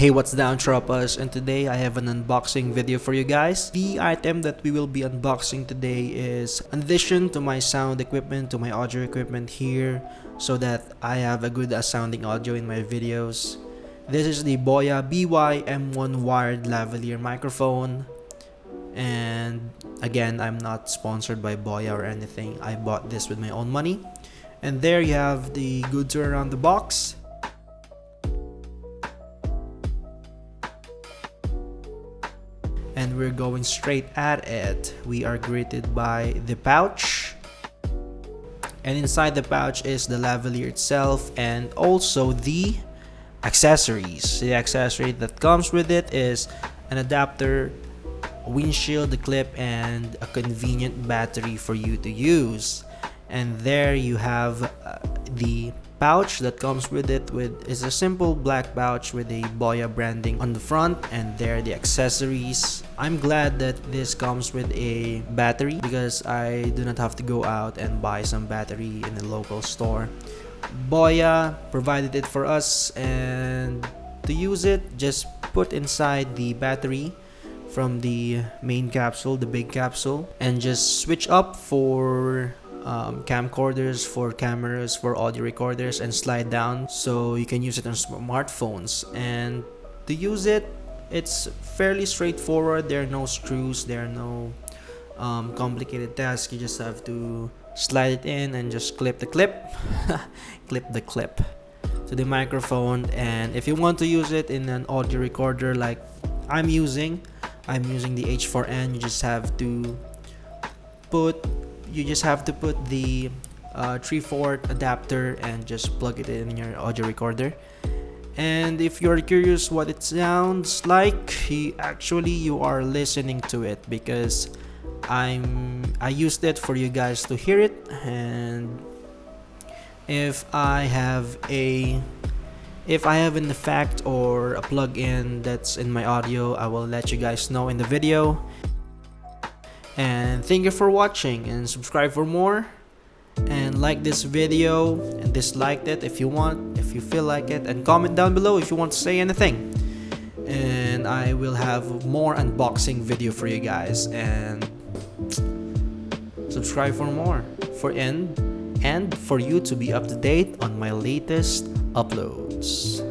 Hey, what's down, tropas? And today I have an unboxing video for you guys. The item that we will be unboxing today is an addition to my sound equipment, to my audio equipment here, so that I have a good sounding audio in my videos. This is the Boya BY-M1 wired lavalier microphone. And again, I'm not sponsored by Boya or anything. I bought this with my own money. And there you have the goods around the box. And we're going straight at it. We are greeted by the pouch, and inside the pouch is the lavalier itself and also the accessories. The accessory that comes with it is an adapter, a windshield, the clip, and a convenient battery for you to use. And there you have the pouch that comes with it. Is a simple black pouch with a Boya branding on the front, and there the accessories. I'm glad that this comes with a battery because I do not have to go out and buy some battery in a local store. Boya provided it for us, and to use it, just put inside the battery from the main capsule, the big capsule, and just switch up for camcorders, for cameras, for audio recorders, and slide down so you can use it on smartphones. And to use it, it's fairly straightforward. There are no screws, there are no complicated tasks. You just have to slide it in and just clip the clip clip the clip to the microphone. And if you want to use it in an audio recorder like I'm using the H4n, you just have to put the 3/4 adapter and just plug it in your audio recorder. And if you're curious what it sounds like, you are listening to it because I used it for you guys to hear it. And if I have an effect or a plug-in that's in my audio, I will let you guys know in the video. And thank you for watching, and subscribe for more, and like this video and dislike it if you want, if you feel like it, and comment down below if you want to say anything. And I will have more unboxing video for you guys, and subscribe for more and for you to be up to date on my latest uploads.